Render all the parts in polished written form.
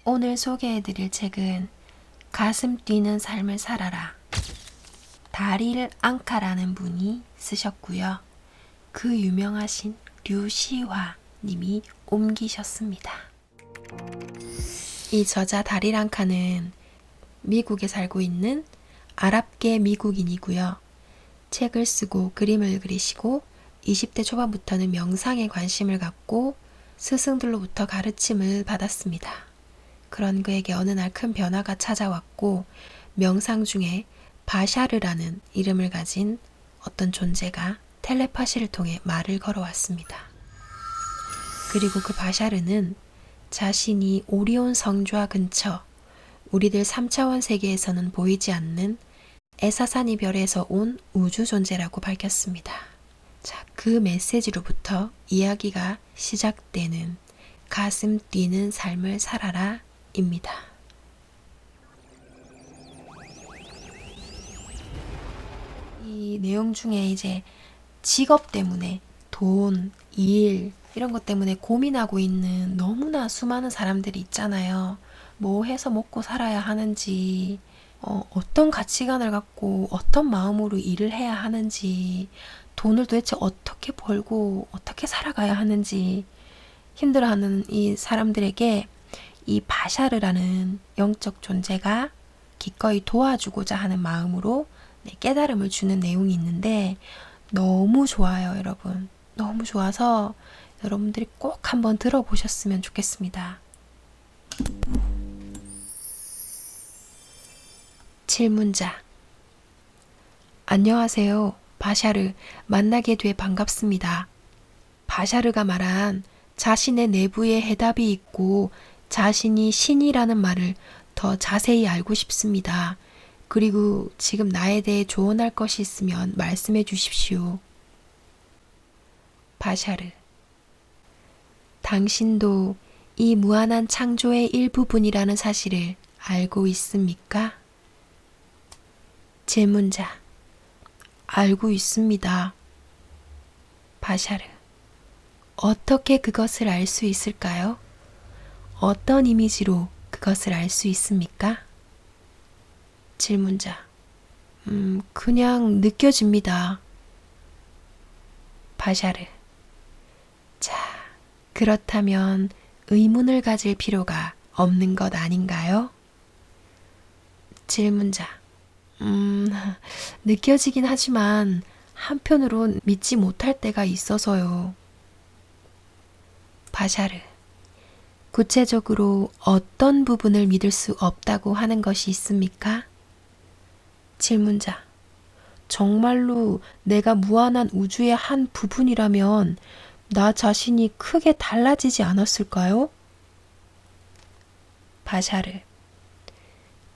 오늘 소개해드릴 책은 가슴 뛰는 삶을 살아라. 다릴 앙카라는 분이 쓰셨고요. 그 유명하신 류시화 님이 옮기셨습니다. 이 저자 다릴 앙카는 미국에 살고 있는 아랍계 미국인이고요. 책을 쓰고 그림을 그리시고 20대 초반부터는 명상에 관심을 갖고 스승들로부터 가르침을 받았습니다. 그런 그에게 어느 날 큰 변화가 찾아왔고 명상 중에 바샤르라는 이름을 가진 어떤 존재가 텔레파시를 통해 말을 걸어왔습니다. 그리고 그 바샤르는 자신이 오리온 성좌 근처 우리들 3차원 세계에서는 보이지 않는 에사사니 별에서 온 우주 존재라고 밝혔습니다. 자, 그 메시지로부터 이야기가 시작되는 가슴 뛰는 삶을 살아라 입니다. 이 내용 중에 이제 직업 때문에 돈, 일 이런 것 때문에 고민하고 있는 너무나 수많은 사람들이 있잖아요. 뭐 해서 먹고 살아야 하는지, 어떤 가치관을 갖고 어떤 마음으로 일을 해야 하는지, 돈을 도대체 어떻게 벌고 어떻게 살아가야 하는지 힘들어하는 이 사람들에게 이 바샤르라는 영적 존재가 기꺼이 도와주고자 하는 마음으로 깨달음을 주는 내용이 있는데 너무 좋아요, 여러분. 너무 좋아서 여러분들이 꼭 한번 들어보셨으면 좋겠습니다. 질문자. 안녕하세요. 바샤르, 만나게 돼 반갑습니다. 바샤르가 말한 자신의 내부에 해답이 있고 자신이 신이라는 말을 더 자세히 알고 싶습니다. 그리고 지금 나에 대해 조언할 것이 있으면 말씀해 주십시오. 바샤르. 당신도 이 무한한 창조의 일부분이라는 사실을 알고 있습니까? 질문자. 알고 있습니다. 바샤르. 어떻게 그것을 알 수 있을까요? 어떤 이미지로 그것을 알 수 있습니까? 질문자. 그냥 느껴집니다. 바샤르. 자, 그렇다면 의문을 가질 필요가 없는 것 아닌가요? 질문자. 느껴지긴 하지만 한편으론 믿지 못할 때가 있어서요. 바샤르. 구체적으로 어떤 부분을 믿을 수 없다고 하는 것이 있습니까? 질문자. 정말로 내가 무한한 우주의 한 부분이라면 나 자신이 크게 달라지지 않았을까요? 바샤르.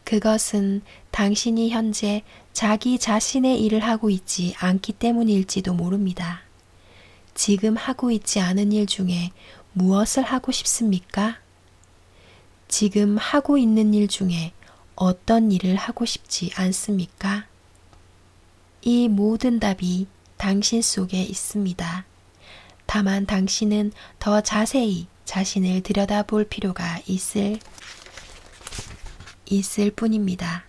그것은 당신이 현재 자기 자신의 일을 하고 있지 않기 때문일지도 모릅니다. 지금 하고 있지 않은 일 중에 무엇을 하고 싶습니까? 지금 하고 있는 일 중에 어떤 일을 하고 싶지 않습니까? 이 모든 답이 당신 속에 있습니다. 다만 당신은 더 자세히 자신을 들여다볼 필요가 있을 뿐입니다.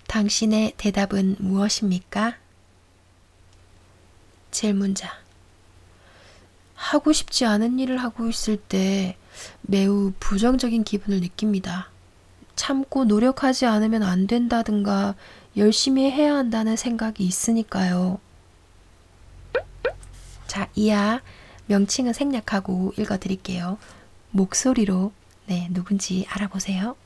당신의 대답은 무엇입니까? 질문자. 하고 싶지 않은 일을 하고 있을 때 매우 부정적인 기분을 느낍니다. 참고 노력하지 않으면 안 된다든가 열심히 해야 한다는 생각이 있으니까요. 자, 이하 명칭은 생략하고 읽어드릴게요. 목소리로 누군지 알아보세요.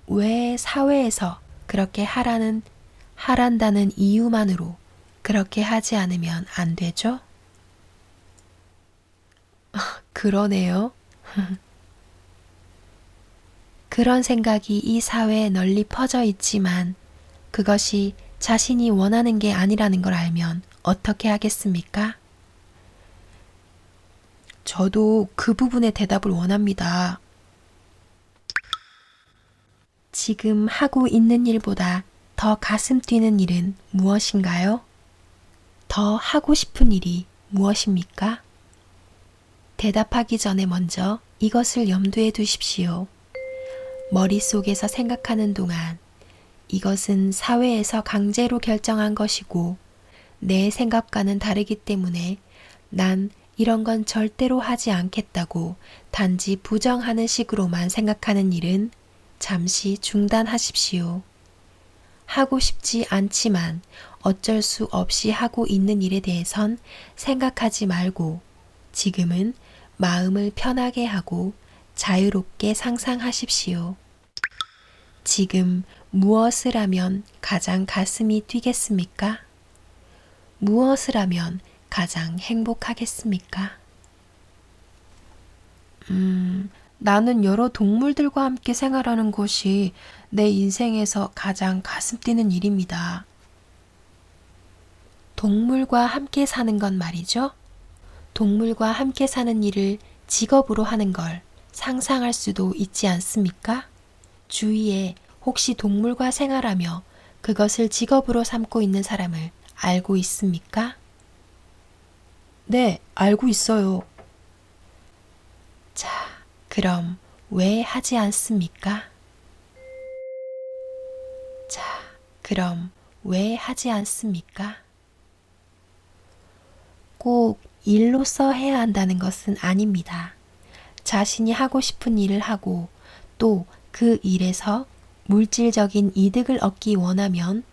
왜 사회에서 그렇게 하란다는 이유만으로 그렇게 하지 않으면 안 되죠? 그러네요. 그런 생각이 이 사회에 널리 퍼져 있지만 그것이 자신이 원하는 게 아니라는 걸 알면 어떻게 하겠습니까? 저도 그 부분의 대답을 원합니다. 지금 하고 있는 일보다 더 가슴 뛰는 일은 무엇인가요? 더 하고 싶은 일이 무엇입니까? 대답하기 전에 먼저 이것을 염두에 두십시오. 머릿속에서 생각하는 동안 이것은 사회에서 강제로 결정한 것이고 내 생각과는 다르기 때문에 난 이런 건 절대로 하지 않겠다고 단지 부정하는 식으로만 생각하는 일은 잠시 중단하십시오. 하고 싶지 않지만 어쩔 수 없이 하고 있는 일에 대해선 생각하지 말고 지금은 마음을 편하게 하고 자유롭게 상상하십시오. 지금 무엇을 하면 가장 가슴이 뛰겠습니까? 무엇을 하면 가장 행복하겠습니까? 나는 여러 동물들과 함께 생활하는 것이 내 인생에서 가장 가슴 뛰는 일입니다. 동물과 함께 사는 건 말이죠. 동물과 함께 사는 일을 직업으로 하는 걸 상상할 수도 있지 않습니까? 주위에 혹시 동물과 생활하며 그것을 직업으로 삼고 있는 사람을 알고 있습니까? 네, 알고 있어요. 자, 그럼 왜 하지 않습니까? 자, 그럼 왜 하지 않습니까? 꼭 일로서 해야 한다는 것은 아닙니다. 자신이 하고 싶은 일을 하고 또 그 일에서 물질적인 이득을 얻기 원하면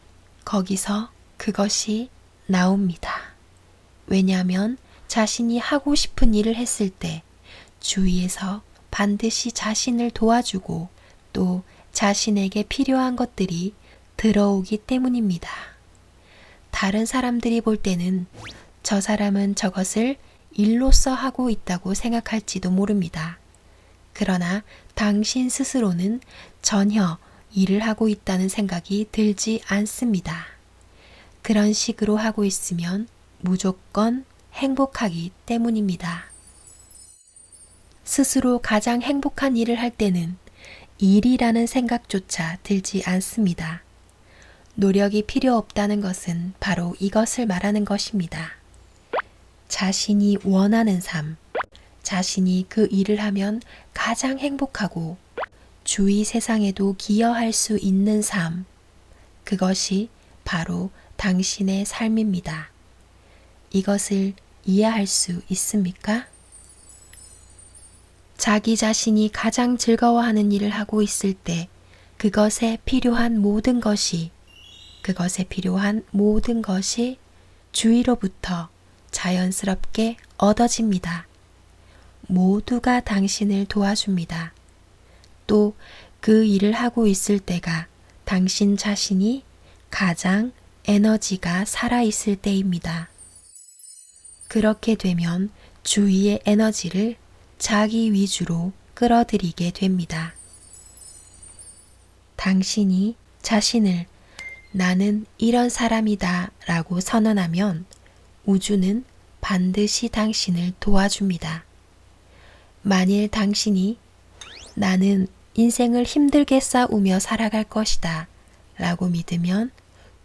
거기서 그것이 나옵니다. 왜냐하면 자신이 하고 싶은 일을 했을 때 주위에서 반드시 자신을 도와주고 또 자신에게 필요한 것들이 들어오기 때문입니다. 다른 사람들이 볼 때는 저 사람은 저것을 일로써 하고 있다고 생각할지도 모릅니다. 그러나 당신 스스로는 전혀 일을 하고 있다는 생각이 들지 않습니다. 그런 식으로 하고 있으면 무조건 행복하기 때문입니다. 스스로 가장 행복한 일을 할 때는 일이라는 생각조차 들지 않습니다. 노력이 필요 없다는 것은 바로 이것을 말하는 것입니다. 자신이 원하는 삶, 자신이 그 일을 하면 가장 행복하고 주위 세상에도 기여할 수 있는 삶, 그것이 바로 당신의 삶입니다. 이것을 이해할 수 있습니까? 자기 자신이 가장 즐거워하는 일을 하고 있을 때 그것에 필요한 모든 것이 주위로부터 자연스럽게 얻어집니다. 모두가 당신을 도와줍니다. 또 그 일을 하고 있을 때가 당신 자신이 가장 에너지가 살아있을 때입니다. 그렇게 되면 주위의 에너지를 자기 위주로 끌어들이게 됩니다. 당신이 자신을 나는 이런 사람이다 라고 선언하면 우주는 반드시 당신을 도와줍니다. 만일 당신이 나는 인생을 힘들게 싸우며 살아갈 것이다 라고 믿으면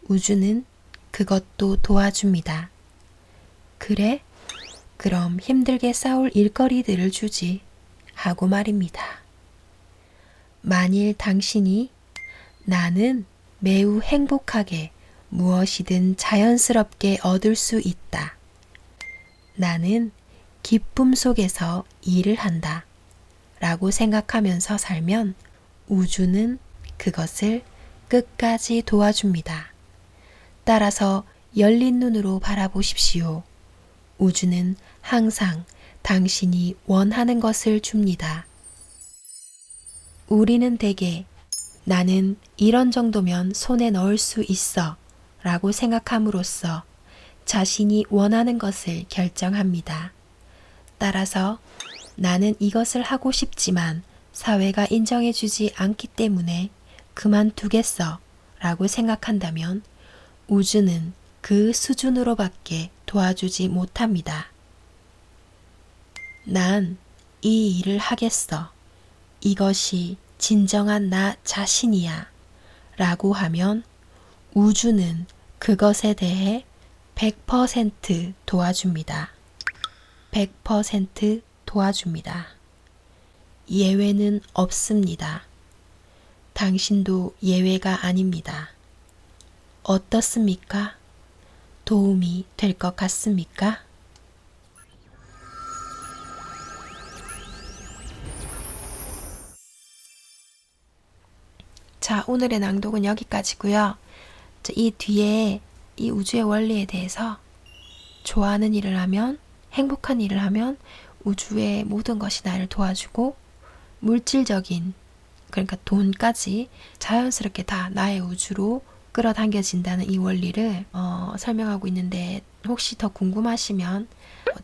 우주는 그것도 도와줍니다. 그래? 그럼 힘들게 싸울 일거리들을 주지 하고 말입니다. 만일 당신이 나는 매우 행복하게 무엇이든 자연스럽게 얻을 수 있다. 나는 기쁨 속에서 일을 한다. 라고 생각하면서 살면 우주는 그것을 끝까지 도와줍니다. 따라서 열린 눈으로 바라보십시오. 우주는 항상 당신이 원하는 것을 줍니다. 우리는 대개 나는 이런 정도면 손에 넣을 수 있어 라고 생각함으로써 자신이 원하는 것을 결정합니다. 따라서 나는 이것을 하고 싶지만 사회가 인정해주지 않기 때문에 그만두겠어 라고 생각한다면 우주는 그 수준으로밖에 도와주지 못합니다. 난 이 일을 하겠어. 이것이 진정한 나 자신이야. 라고 하면 우주는 그것에 대해 100% 도와줍니다. 100% 도와줍니다. 예외는 없습니다. 당신도 예외가 아닙니다. 어떻습니까? 도움이 될 것 같습니까? 자, 오늘의 낭독은 여기까지고요. 이 뒤에 이 우주의 원리에 대해서 좋아하는 일을 하면, 행복한 일을 하면 우주의 모든 것이 나를 도와주고 물질적인, 그러니까 돈까지 자연스럽게 다 나의 우주로 끌어당겨진다는 이 원리를 설명하고 있는데, 혹시 더 궁금하시면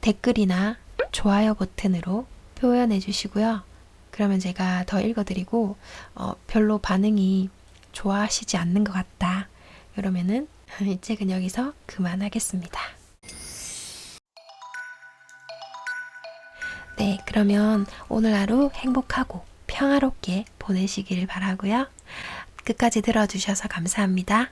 댓글이나 좋아요 버튼으로 표현해 주시고요. 그러면 제가 더 읽어드리고 별로 반응이 좋아하시지 않는 것 같다, 그러면은 이 책은 여기서 그만하겠습니다. 네, 그러면 오늘 하루 행복하고 평화롭게 보내시기를 바라고요. 끝까지 들어주셔서 감사합니다.